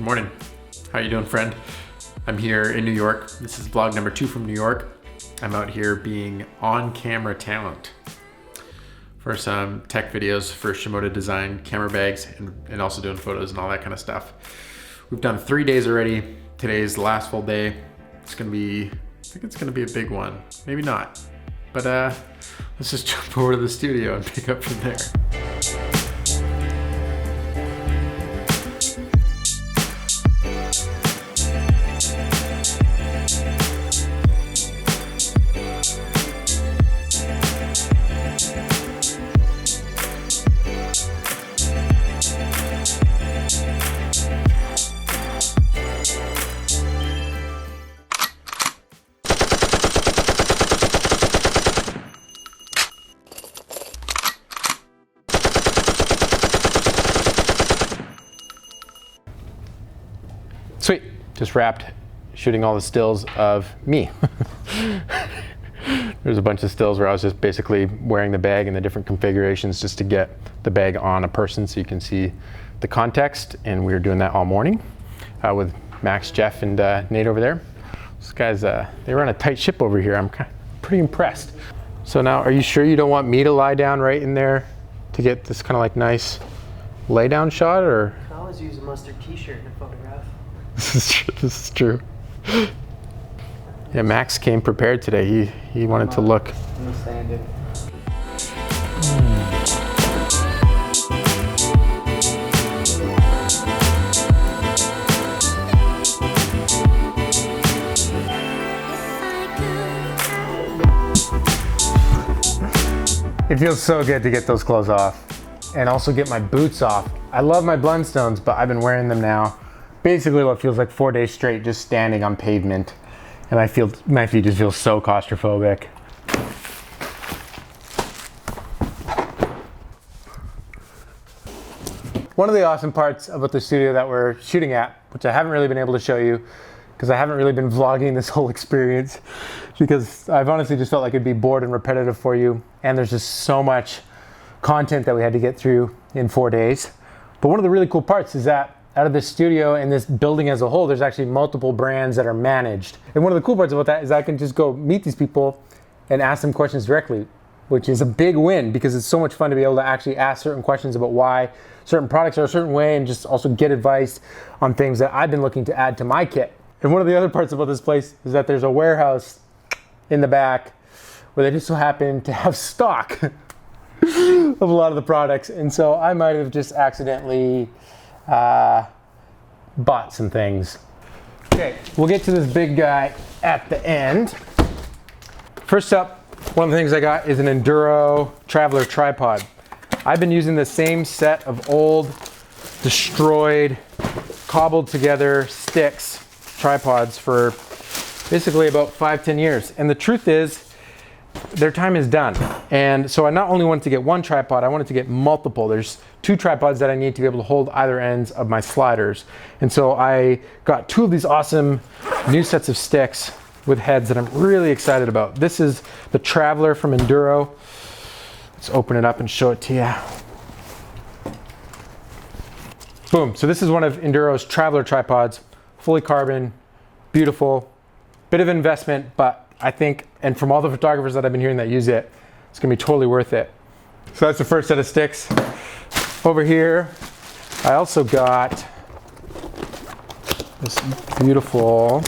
morning. How you doing, friend? I'm here in New York. This is vlog number 2 from New York. I'm out here being on-camera talent for some tech videos for Shimoda Design camera bags and also doing photos and all that kind of stuff. We've done 3 days already. Today's the last full day. It's gonna be, I think it's gonna be a big one. Maybe not, but let's just jump over to the studio and pick up from there. Sweet, just wrapped shooting all the stills of me. There's a bunch of stills where I was just basically wearing the bag in the different configurations just to get the bag on a person so you can see the context, and we were doing that all morning with Max, Jeff, and Nate over there. These guys, they run a tight ship over here. I'm pretty impressed. So now, are you sure you don't want me to lie down right in there to get this kind of like nice lay down shot, or? I always use a mustard t-shirt in a photograph. This is true. Yeah, Max came prepared today. He wanted to look. I'm standing. It feels so good to get those clothes off and also get my boots off. I love my Blundstones, but I've been wearing them now basically what feels like 4 days straight, just standing on pavement. And I feel, my feet just feel so claustrophobic. One of the awesome parts about the studio that we're shooting at, which I haven't really been able to show you, because I haven't really been vlogging this whole experience, because I've honestly just felt like it'd be bored and repetitive for you. And there's just so much content that we had to get through in 4 days. But one of the really cool parts is that out of this studio and this building as a whole, there's actually multiple brands that are managed. And one of the cool parts about that is I can just go meet these people and ask them questions directly, which is a big win because it's so much fun to be able to actually ask certain questions about why certain products are a certain way and just also get advice on things that I've been looking to add to my kit. And one of the other parts about this place is that there's a warehouse in the back where they just so happen to have stock of a lot of the products. And so I might have just accidentally bought some things. Okay, we'll get to this big guy at the end. First up, one of the things I got is an Enduro Traveler tripod. I've been using the same set of old, destroyed, cobbled together sticks, tripods for basically about 5-10 years. And the truth is, their time is done. And so I not only wanted to get one tripod, I wanted to get multiple. There's 2 tripods that I need to be able to hold either ends of my sliders. And so I got 2 of these awesome new sets of sticks with heads that I'm really excited about. This is the Traveler from Enduro. Let's open it up and show it to you. Boom, so this is one of Enduro's Traveler tripods, fully carbon, beautiful, bit of investment, but I think, and from all the photographers that I've been hearing that use it, it's gonna be totally worth it. So that's the first set of sticks. Over here, I also got this beautiful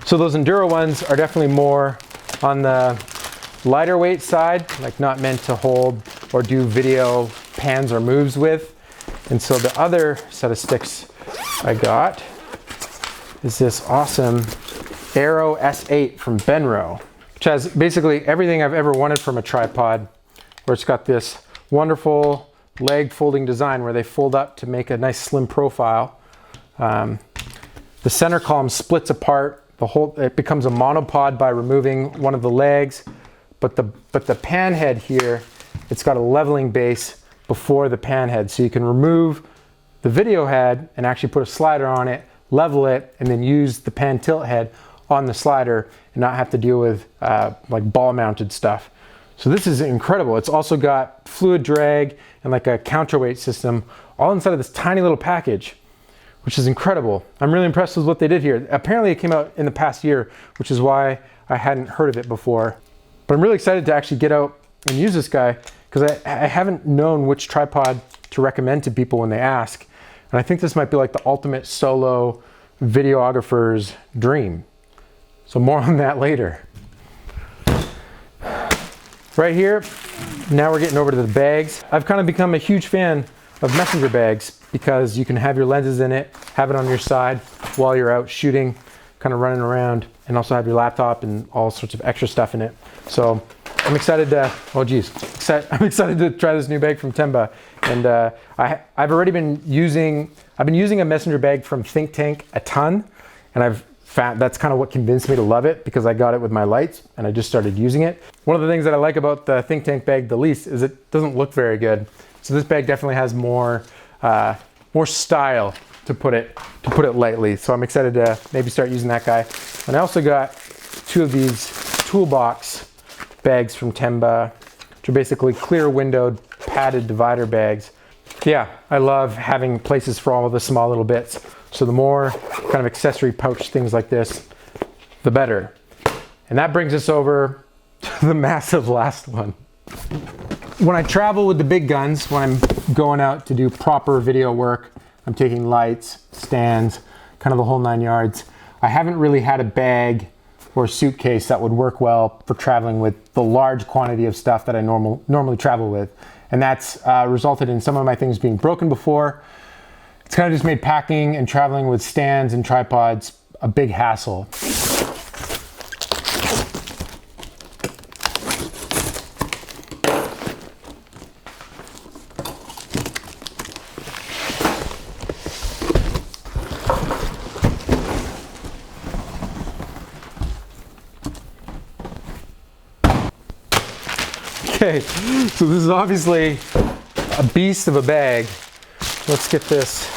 so those Enduro ones are definitely more on the lighter weight side, like not meant to hold or do video pans or moves with. And so the other set of sticks I got is this awesome Aero S8 from Benro, which has basically everything I've ever wanted from a tripod, where it's got this wonderful leg folding design where they fold up to make a nice slim profile. The center column splits apart. It becomes a monopod by removing one of the legs, but the pan head here, it's got a leveling base before the pan head, so you can remove the video head and actually put a slider on it, level it, and then use the pan tilt head on the slider and not have to deal with like ball mounted stuff. So this is incredible. It's also got fluid drag and like a counterweight system all inside of this tiny little package, which is incredible. I'm really impressed with what they did here. Apparently it came out in the past year, which is why I hadn't heard of it before. But I'm really excited to actually get out and use this guy because I haven't known which tripod to recommend to people when they ask. And I think this might be like the ultimate solo videographer's dream. So more on that later. Right here, now we're getting over to the bags. I've kind of become a huge fan of messenger bags because you can have your lenses in it, have it on your side while you're out shooting, kind of running around, and also have your laptop and all sorts of extra stuff in it. So I'm excited to, I'm excited to try this new bag from Tenba. And I've already been using a messenger bag from Think Tank a ton, and that's kind of what convinced me to love it because I got it with my lights and I just started using it. One of the things that I like about the Think Tank bag the least is it doesn't look very good. So this bag definitely has more style, to put it lightly. So I'm excited to maybe start using that guy. And I also got 2 of these toolbox bags from Tenba, which are basically clear windowed padded divider bags. Yeah, I love having places for all of the small little bits. So the more kind of accessory pouch things like this, the better. And that brings us over to the massive last one. When I travel with the big guns, when I'm going out to do proper video work, I'm taking lights, stands, kind of the whole 9 yards. I haven't really had a bag or a suitcase that would work well for traveling with the large quantity of stuff that I normally travel with. And that's resulted in some of my things being broken before. It's kind of just made packing and traveling with stands and tripods a big hassle. Okay, so this is obviously a beast of a bag. Let's get this.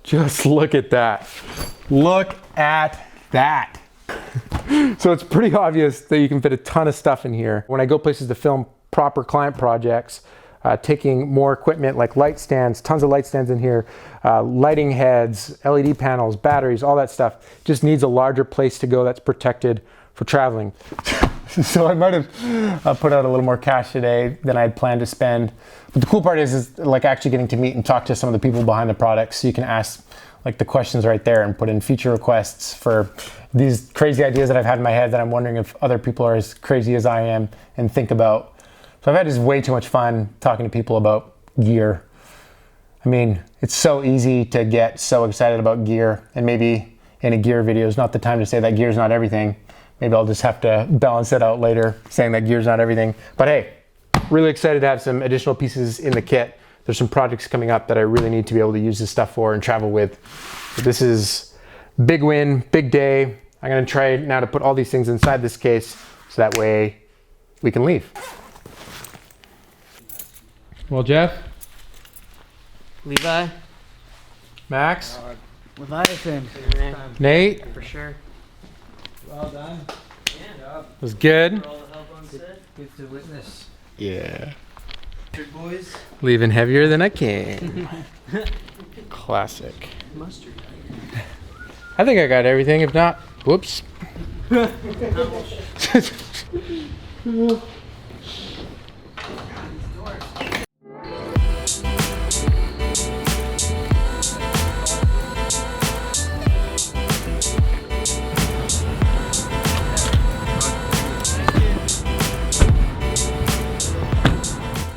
Just look at that. Look at that. So it's pretty obvious that you can fit a ton of stuff in here. When I go places to film proper client projects, taking more equipment like light stands, tons of light stands in here, lighting heads, LED panels, batteries, all that stuff, just needs a larger place to go that's protected for traveling. So I might have put out a little more cash today than I had planned to spend. But the cool part is like actually getting to meet and talk to some of the people behind the products. So you can ask like the questions right there and put in feature requests for these crazy ideas that I've had in my head that I'm wondering if other people are as crazy as I am and think about. So I've had just way too much fun talking to people about gear. I mean, it's so easy to get so excited about gear, and maybe in a gear video is not the time to say that gear's not everything. Maybe I'll just have to balance it out later, saying that gear's not everything. But hey, really excited to have some additional pieces in the kit. There's some projects coming up that I really need to be able to use this stuff for and travel with. But this is big win, big day. I'm gonna try now to put all these things inside this case so that way we can leave. Well, Jeff? Levi? Max? Leviathan. Nate? For sure. Well done. Yeah. Was good? For all the help on set. Good to witness. Yeah. Good boys. Leaving heavier than I came. Classic. Mustard. I think I got everything. If not, whoops.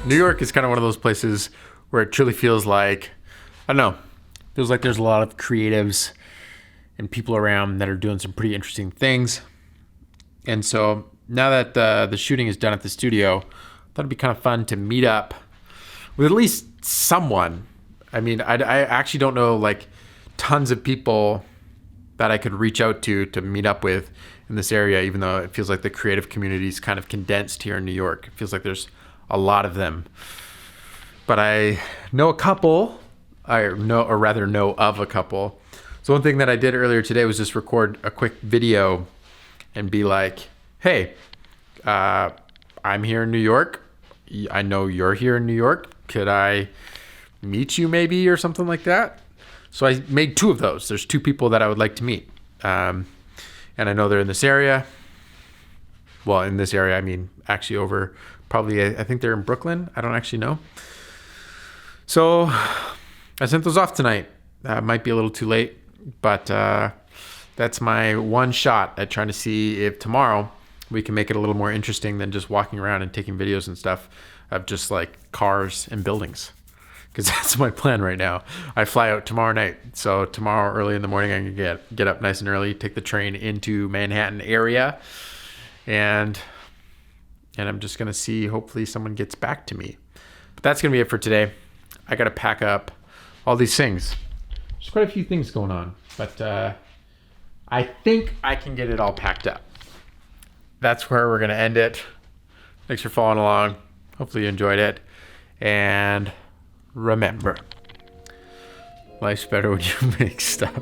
New York is kind of one of those places where it truly feels like, I don't know, feels like there's a lot of creatives and people around that are doing some pretty interesting things. And so now that the shooting is done at the studio, I thought it'd be kind of fun to meet up with at least someone I mean, I actually don't know like tons of people that I could reach out to meet up with in this area, even though it feels like the creative community is kind of condensed here in New York. It feels like there's a lot of them. But I know a couple, or rather know of a couple. So one thing that I did earlier today was just record a quick video and be like, hey, I'm here in New York. I know you're here in New York. Could I meet you maybe or something like that? So I made 2 of those. There's 2 people that I would like to meet. And I know they're in this area. Well, in this area, I mean, actually over probably, I think they're in Brooklyn. I don't actually know. So I sent those off tonight. Might be a little too late, but that's my one shot at trying to see if tomorrow we can make it a little more interesting than just walking around and taking videos and stuff of just like cars and buildings. Because that's my plan right now. I fly out tomorrow night. So tomorrow early in the morning, I can get up nice and early, take the train into Manhattan area. And I'm just going to see, hopefully someone gets back to me. But that's going to be it for today. I got to pack up all these things. There's quite a few things going on. But I think I can get it all packed up. That's where we're going to end it. Thanks for following along. Hopefully you enjoyed it. And remember, life's better when you make stuff.